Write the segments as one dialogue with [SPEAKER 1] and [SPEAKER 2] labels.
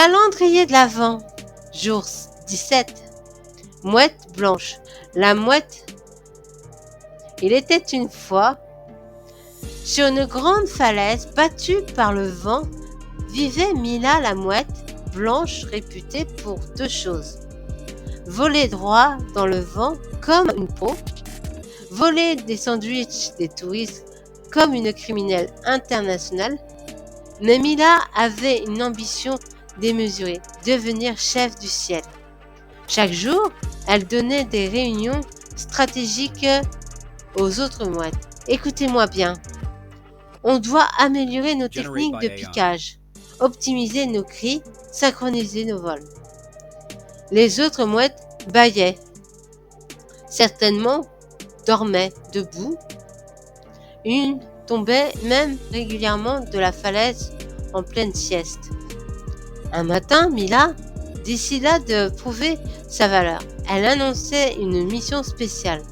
[SPEAKER 1] Calendrier de l'Avent, jour 17. Mouette blanche. La mouette. Il était une fois, sur une grande falaise battue par le vent, vivait Mila la mouette blanche réputée pour deux choses. Voler droit dans le vent comme une peau, voler des sandwichs des touristes comme une criminelle internationale. Mais Mila avait une ambition démesurée, devenir chef du ciel. Chaque jour, elle donnait des réunions stratégiques aux autres mouettes. Écoutez-moi bien. On doit améliorer nos techniques de piquage, optimiser nos cris, synchroniser nos vols. Les autres mouettes bâillaient. Certainement dormaient debout. Une tombait même régulièrement de la falaise en pleine sieste. Un matin, Mila décida de prouver sa valeur. Elle annonçait une mission spéciale.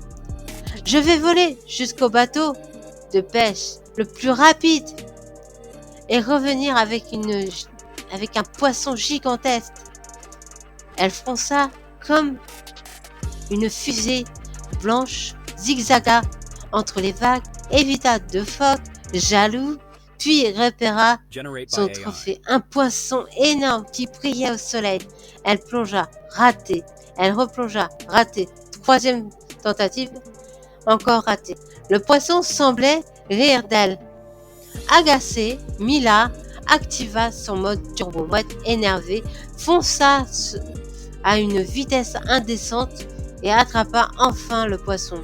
[SPEAKER 1] Je vais voler jusqu'au bateau de pêche le plus rapide et revenir avec un poisson gigantesque. Elle fronça comme une fusée blanche, zigzaga entre les vagues, évita deux phoques jaloux, puis repéra son trophée, un poisson énorme qui brillait au soleil. Elle plongea, raté. Elle replongea, raté. Troisième tentative, encore raté. Le poisson semblait rire d'elle. Agacée, Mila activa son mode turbo-mouette énervée, fonça à une vitesse indécente et attrapa enfin le poisson.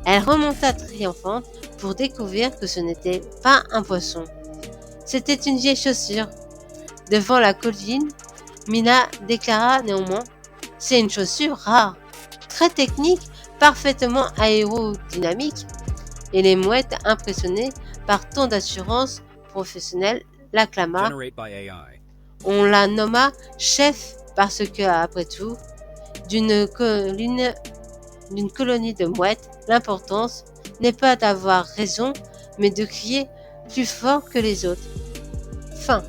[SPEAKER 1] Elle remonta triomphante pour découvrir que ce n'était pas un poisson. C'était une vieille chaussure. Devant la colline, Mila déclara néanmoins « C'est une chaussure rare, très technique, parfaitement aérodynamique. » Et les mouettes, impressionnées par tant d'assurance professionnelle, l'acclama. On la nomma chef parce que, après tout, d'une colonie de mouettes, l'importance n'est pas d'avoir raison, mais de crier plus fort que les autres. Fin.